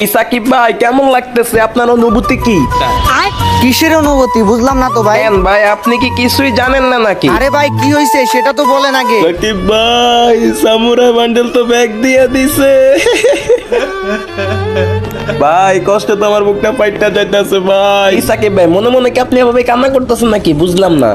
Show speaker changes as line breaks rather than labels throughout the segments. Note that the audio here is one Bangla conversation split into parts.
সাকিব ভাই কেমন লাগতেছে? আপনার অনুভূতি কি?
কিসের অনুভূতি বুঝলাম না তো ভাই।
কেন ভাই, আপনি কি কিছুই জানেন না নাকি?
আরে ভাই কি হয়েছে সেটা তো বলেন আগে।
সাকিব ভাই, সামুরাই বান্ডেল তো ব্যাগ দিয়ে দিছে। ভাই কষ্ট তো আমার মুখটা পাইটা যাইতেছে ভাই। সাকিব ভাই, মনে মনে কি আপনি এভাবে কান্না করতেছেন নাকি? বুঝলাম না।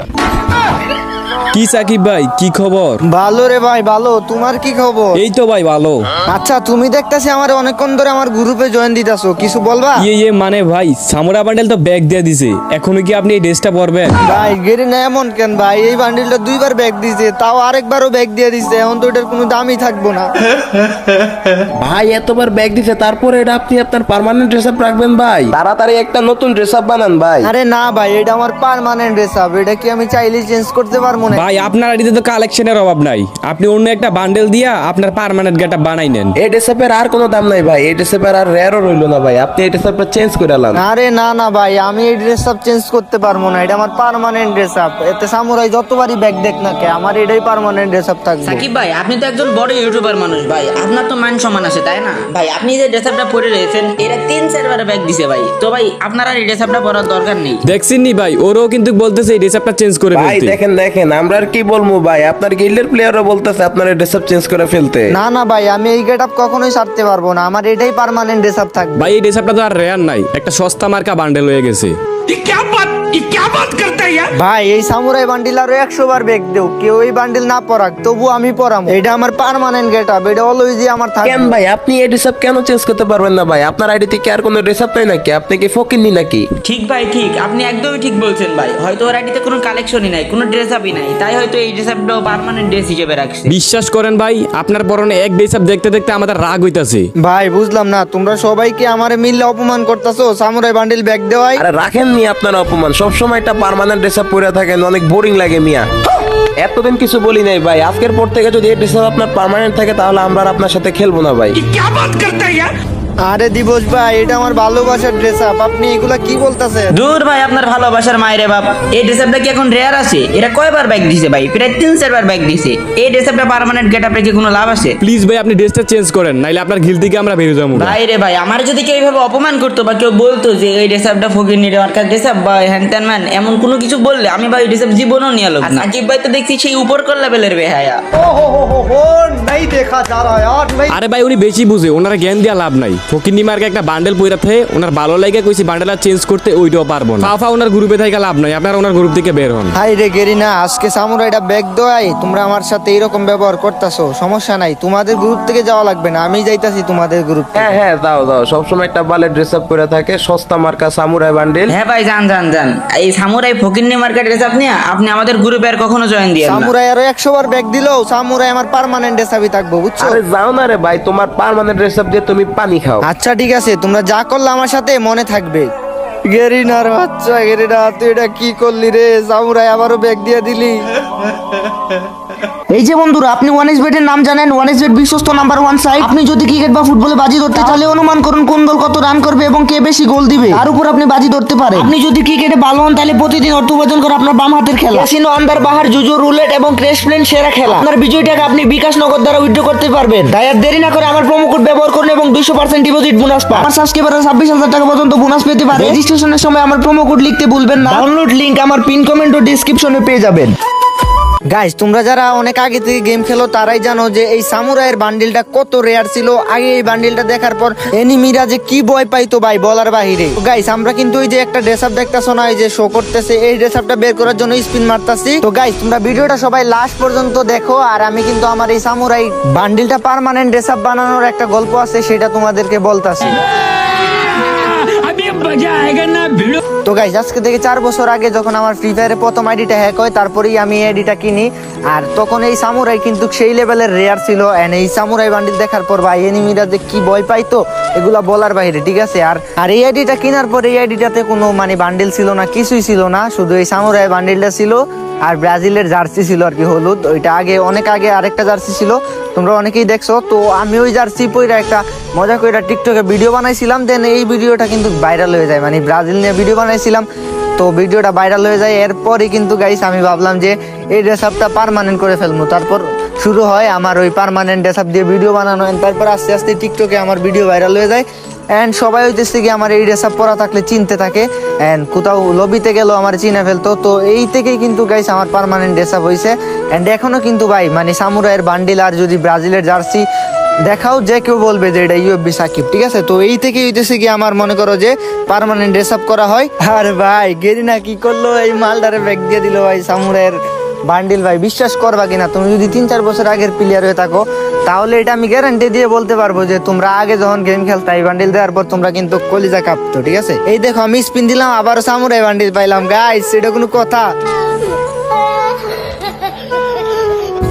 কি সাকিব ভাই, কি খবর?
ভালো রে ভাই ভালো, তোমার কি খবর?
এই তো ভাই ভালো।
আচ্ছা তুমি দেখতাছি আমার অনেকক্ষণ ধরে আমার গ্রুপে জয়েন দিতাছো, কিছু বলবা?
মানে ভাই সামুরা বান্ডেল তো ব্যাগ দিয়ে দিছে, এখনো কি আপনি এই ড্রেসটা পরবেন?
ভাই গেরি না এমন কেন ভাই, এই বান্ডিলটা দুইবার ব্যাগ দিছে, তাও আরেকবারও ব্যাগ দিয়ে দিছে, এখন তো এটার কোনো দামই থাকবো না।
ভাই এতবার ব্যাগ দিছে, তারপরে এটা আপনি আপনার পার্মানেন্ট ড্রেস আপ রাখবেন ভাই? তাড়াতাড়ি একটা নতুন ড্রেস আপ বানান ভাই।
আরে না ভাই, এটা আমার পার্মানেন্ট ড্রেস আপ, এটা কি আমি চাইলেই চেঞ্জ করতে পারবো না?
ভাই আপনার আইডিতে তো কালেকশনের অভাব নাই, আপনি অন্য একটা বান্ডেল দিয়া আপনার পার্মানেন্ট গেটআপ বানাই নেন।
এই ড্রেস আপের আর কোনো দাম নাই ভাই, এই ড্রেস আপের আর রেয়ারও রইলো না ভাই, আপনি এই ড্রেস আপটা চেঞ্জ করে আলান।
আরে না না ভাই, আমি এই ড্রেস আপ চেঞ্জ করতে পারবো না, এটা আমার পার্মানেন্ট ড্রেস আপ। এতে সামুরাই যতবারই ব্যাগ দেখ না কে, আমার এটাই পার্মানেন্ট ড্রেস আপ থাকবে।
সাকিব ভাই, আপনি তো একজন বড় ইউটিউবার মানুষ ভাই, আপনার তো মান সম্মান আছে তাই না ভাই? আপনি যে ড্রেস আপটা পরে রয়েছেন, এটা 3-4 বার ব্যাগ দিছে ভাই, তো ভাই আপনার আর এই ড্রেস আপটা পরার দরকার নেই।
দেখছেন নি ভাই, ওরও কিন্তু বলতেছে এই ড্রেস আপটা চেঞ্জ করে
ভাই
ফেলতে।
দেখেন দেখেন, আমরা আর কি বলবো ভাই, আপনার গিল্ডের প্লেয়ারও বলতেছে আপনার ড্রেস আপ চেঞ্জ করে ফেলতে।
না না ভাই, আমি এই গেট আপ কখনোই ছাড়তে পারবো না, আমার এটাই পার্মানেন্ট ড্রেস আপ থাকবে।
ভাই এই ড্রেস আপটা তো আর রেয়ার নাই, একটা সস্তা মার্কা বান্ডেল হয়ে গেছে।
ভাই এই সামুরাই বান্ডিল আরো 100 বার ব্যাগ দেও, কেউ এই বান্ডিল না পরাক তবু আমি পরাম, এটা আমার পার্মানেন্ট গেট আপ, এটা অলওয়েজই আমার থাকবে।
কেন ভাই, আপনি এই ড্রেস আপ কেন চেঞ্জ করতে পারবেন না ভাই? আপনার আইডিতে কি আর কোনো ড্রেস আপ নাই নাকি? আপনি কি ফকিন্নি নাকি?
ঠিক ভাই ঠিক, আপনি একদমই ঠিক বলছেন ভাই, হয়তো ওর আইডিতে কোনো কালেকশনই নাই, কোনো ড্রেস আপই নাই, তাই হয়তো এই ড্রেস আপটাও পার্মানেন্ট ড্রেস হিসেবে রাখছে।
বিশ্বাস করেন ভাই, আপনার পরনে এক ড্রেস আপ দেখতে দেখতে আমাদের রাগ হইতাছে।
ভাই বুঝলাম না, তোমরা সবাই কি আমারে মিললে অপমান করতেছো সামুরাই বান্ডিল ব্যাগ দেওয়াই?
আরে রাখেন নি আপনার অপমান, সবসময় একটা পার্মানেন্ট ড্রেস আপ পরে থাকেন, অনেক বোরিং লাগে মিয়া। এতদিন কিছু বলি নাই ভাই, আজকের পর থেকে যদি এই ড্রেস আপ আপনার পার্মানেন্ট থাকে তাহলে আমরা আর আপনার সাথে খেলবো না ভাই।
আরে দিবস ভাই, এটা আমার ভালোবাসার ড্রেস আপ, আপনি এগুলা কি বলতেছেন?
দূর ভাই আপনার ভালোবাসার মায়েরে বাপ, এই ড্রেস আপটা কি এখন রেয়ার আছে? এটা কয়বার ব্যাগ দিছে ভাই? প্রায় 3-4 বার ব্যাগ দিছে। এই ড্রেস আপটা পার্মানেন্ট গেট আপে কি কোনো লাভ আছে?
প্লিজ ভাই আপনি ড্রেসটা চেঞ্জ করেন, নাইলে আপনার গিল থেকে আমরা বেরিয়ে যাবো।
ভাই রে ভাই, আমার যদি কেউ এইভাবে অপমান করতো বা কেউ বলতো যে এই ড্রেস আপটা ফকির নিরে মার্কার ড্রেস আপ বা হ্যান ত্যান ম্যান, এমন কোনো কিছু বললে আমি ভাই ড্রেস আপ জীবনও নিয়ে আলো না। সাকিব ভাই তো দেখছি সেই উপর কর লেভেলের বেহায়া।
नहीं देखा जा रहा यार, नहीं।
আরে ভাই উনি বেশি বুঝে, ওনারা জ্ঞান দিয়া লাভ নাই। ফকিন্নি মার্কে একটা বান্ডেল পইরা থাকে, ওনার ভালো লাগে কইছি বান্ডেল আর চেঞ্জ করতে, ওইটাও পারবো না। ফাফা ওনার গ্রুপে থেকে লাভ নাই, আপনারা ওনার গ্রুপ থেকে বের হন।
হাই রে গেরিনা, আজকে সামুরাইটা ব্যাগ দেওয়াই তোমরা আমার সাথে এইরকম ব্যবহার করতেছো, সমস্যা নাই, তোমাদের গ্রুপ থেকে যাওয়া লাগবে না, আমি যাইতাছি তোমাদের গ্রুপ।
হ্যাঁ হ্যাঁ, দাও দাও, সবসময় একটা বালের ড্রেস আপ করে থাকে, সস্তা মার্কা সামুরাই বান্ডেল।
হ্যাঁ ভাই যান যান যান, এই সামুরাই ফকিন্নি মার্কেট ড্রেস আপ নিয়ে আপনি আমাদের গ্রুপে আর কখনো জয়েন দিয়ে না।
সামুরাই আরো 100 বার ব্যাগ দিলেও সামুরাই আমার পার্মানেন্ট ড্রেসাবই থাকবো, বুঝছো?
আরে যাও না রে ভাই, তোমার পার্মানেন্ট ড্রেস আপ দিয়ে তুমি পানি খাও।
আচ্ছা ঠিক আছে, তোমরা যা করলে আমার সাথে মনে থাকবে। গেরিনার বাচ্চা, গেরিনা তুই এটা কি করলি রে? সামুরাই আবারও ব্যাগ দিয়ে দিলি। এই যে বন্ধুরা, আপনি ওয়ানএক্সবেটের নাম জানেন? ওয়ানএক্সবেট বিশ্বস্ত নাম্বার 1 সাইট। আপনি যদি ক্রিকেট বা ফুটবলে বাজি ধরতে চাইলে অনুমান করুন কোন দল কত রান করবে এবং কে বেশি গোল দিবে, তার উপর আপনি বাজি ধরতে পারেন। আপনি যদি ক্রিকেটে ভালো হন তাহলে প্রতিদিন অর্থ উপার্জন করে আপনার বাম হাতের খেলা ক্যাসিনো, আন্দার বাহার, জুজু, রুলেট এবং ক্র্যাশ প্লেন সেরা খেলা। আপনার বিজয়ী টাকা আপনি বিকাশ নগদ দ্বারা উইথড্র করতে পারবেন। তাই আর দেরি না করে আমার প্রোমো কোড ব্যবহার করুন এবং 200% ডিপোজিট বোনাস পান। আমার সাবস্ক্রাইবাররা 26,000 টাকা পর্যন্ত বোনাস পেতে পারে। রেজিস্ট্রেশনের সময় আমার প্রোমো কোড লিখতে ভুলবেন না। ডাউনলোড লিংক আমার পিন কমেন্ট ও ডেসক্রিপশনে পেয়ে যাবেন। গাইস, তোমরা যারা অনেক আগে থেকে গেম খেলো তারাই জানো যে এই সামুরাইয়ের বান্ডিলটা কত রেয়ার ছিল। আগে এই বান্ডিলটা দেখার পর এনিমিরা যে কি ভয় পাইতো ভাই বলার বাহিরে। গাইস, আমরা কিন্তু ওই যে একটা ড্রেস আপ দেখতেছো না, এই যে শো করতেছে, এই ড্রেস আপটা বের করার জন্য স্পিন মারতাছি। তো গাইস, তোমরা ভিডিওটা সবাই লাস্ট পর্যন্ত দেখো, আর আমি কিন্তু আমার এই সামুরাই বান্ডিলটা পার্মানেন্ট ড্রেস আপ বানানোর একটা গল্প আছে, সেটা তোমাদেরকে বলতাছি। তো গাইস, আজকে থেকে 4 বছর আগে যখন আমার ফ্রি ফায়ারে প্রথম আইডিটা হ্যাক হয়, তারপরেই আমি এই আইডিটা কিনি। আর তখন এই সামুরাই কিন্তু সেই লেভেলের রেয়ার ছিল, এন্ড এই সামুরাই বান্ডিল দেখার পর ভাই এনিমিরা যে কি ভয় পাইতো এগুলা বলার বাইরে, ঠিক আছে? আর এই আইডিটা কেনার পর এই আইডিটাতে কোনো মানে বান্ডিল ছিল না, কিছুই ছিল না, শুধু এই সামুরাই বান্ডিলটা ছিল আর ব্রাজিলের জার্সি ছিল আর কি, হলুদ। ওইটা আগে অনেক আগে আরেকটা জার্সি ছিল, তোমরা অনেকেই দেখছো। তো আমি ওই জার্সি পরে একটা মজা করে টিকটকে ভিডিও বানাইছিলাম, দেন এই ভিডিওটা কিন্তু ভাইরাল হয়ে যায়, মানে ব্রাজিল নিয়ে ভিডিও বানাইছিলাম, তো ভিডিওটা ভাইরাল হয়ে যায়। এরপরই কিন্তু গাইস আমি ভাবলাম যে এই ড্রেস আপটা পার্মানেন্ট করে ফেলবো। তারপর শুরু হয় আমার ওই পার্মানেন্ট ড্রেস আপ দিয়ে ভিডিও বানানো, তারপর আস্তে আস্তে টিকটকে আমার ভিডিও ভাইরাল হয়ে যায়। এন্ড সবাই হইতেছে কি আমার এই ড্রেস আপ পরা থাকলে চিনতে থাকে এন্ড কোথাও লবিতে গেলেও আমার চিনে ফেলতো। তো এই থেকেই কিন্তু গাইস আমার পার্মানেন্ট ড্রেস আপ হয়েছে। এন্ড এখনো কিন্তু ভাই মানে সামুরাইয়ের বান্ডিল আর যদি ব্রাজিলের জার্সি দেখাও, যে কেউ বলবে যে এটা ইউএফবি সাকিব, ঠিক আছে। তো এই থেকেই হইতেছে কি আমার মনে করো যে পার্মানেন্ট ড্রেস আপ করা হয়। আর ভাই গেরিনা কি করলো, এই মালদারে ব্যাগ দিয়ে দিল ভাই সামুরাইয়ের বান্ডিল। ভাই বিশ্বাস করবা কিনা, তুমি যদি 3-4 বছর আগের প্লেয়ার হয়ে থাকো তাহলে এটা আমি গ্যারান্টি দিয়ে বলতে পারবো যে তোমরা আগে যখন গেম খেলতা এই বান্ডিল দেওয়ার পর তোমরা কিন্তু কলিজা কাঁপতো, ঠিক আছে। এই দেখো আমি স্পিন দিলাম, আবারও সামুরাই বান্ডিল পাইলাম গাইস, এটা কোনো কথা?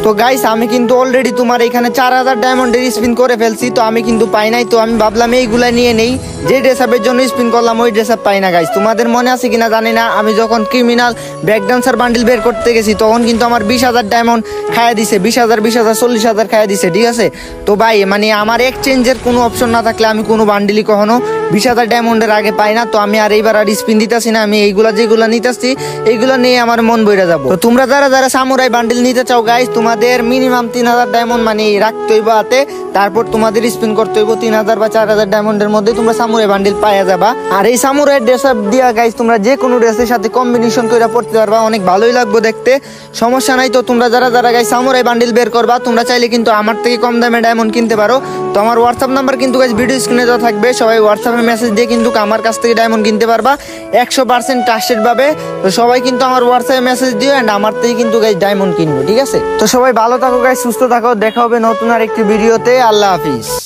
তো গাইস আমি কিন্তু অলরেডি তোমার এখানে 4000 ডায়মন্ডের স্পিন করে ফেলছি, তো আমি কিন্তু পাই নাই। তো আমি ভাবলাম এইগুলা নিয়ে নেই, যে ড্রেস আপের জন্য স্পিন করলাম ওই ড্রেস আপ পাই না গাইস। তোমাদের মনে আছে কিনা জানি না, আমি যখন ক্রিমিনাল ব্যাক ডান্সার বান্ডিল বের করতে গেছি তখন কিন্তু আমার 20,000 ডায়মন্ড খাইয়া দিছে, 20,000 40,000 খাইয়া দিছে, ঠিক আছে। তো ভাই মানে আমার এক্সচেঞ্জের কোনো অপশন না থাকলে আমি কোনো বান্ডিলই কখনো 20,000 ডায়মন্ডের আগে পাই না। তো আমি আর এইবার আর স্পিন দিতেছি না, আমি এইগুলা যেগুলা নিতেছি এইগুলা নিয়ে আমার মন বইরা যাবো। তো তোমরা যারা সামুরাই বান্ডিল নিতে চাও গাইস, তোমাদের মিনিমাম 3,000 ডায়মন্ড মানে রাখতে হইব হাতে, তারপর তোমাদের স্পিন করতে হইব 3,000 বা 4,000 ডায়মন্ডের মধ্যে তোমরা সামুরাই বান্ডিল পাইয়া যাবা। আর এই সামুরাই ড্রেস আপ দিয়া গাইস তোমরা যে কোনো ড্রেসের সাথে কম্বিনেশন করে পড়তে পারবা, অনেক ভালোই লাগবে দেখতে, সমস্যা নাই। তো তোমরা যারা গাইস সামুরাই বান্ডিল বের করবা, তোমরা চাইলে কিন্তু আমার থেকে কম দামে ডায়মন্ড কিনতে পারো। তো আমার হোয়াটসঅ্যাপ নাম্বার কিন্তু গাইস ভিডিও স্ক্রিনে দেওয়া থাকবে, সবাই হোয়াটসঅ্যাপে মেসেজ দিয়ে কিন্তু আমার কাছ থেকে ডায়মন্ড কিনতে পারবা 100% ট্রাস্টেড ভাবে। তো সবাই কিন্তু আমার হোয়াটসঅ্যাপে মেসেজ দিও এন্ড আমার থেকে কিন্তু গাইস ডায়মন্ড কিনবো, ঠিক আছে। তো সবাই ভালো থাকো গাইস, সুস্থ থাকো, দেখা হবে নতুন আর একটি ভিডিওতে। আল্লাহ হাফিজ।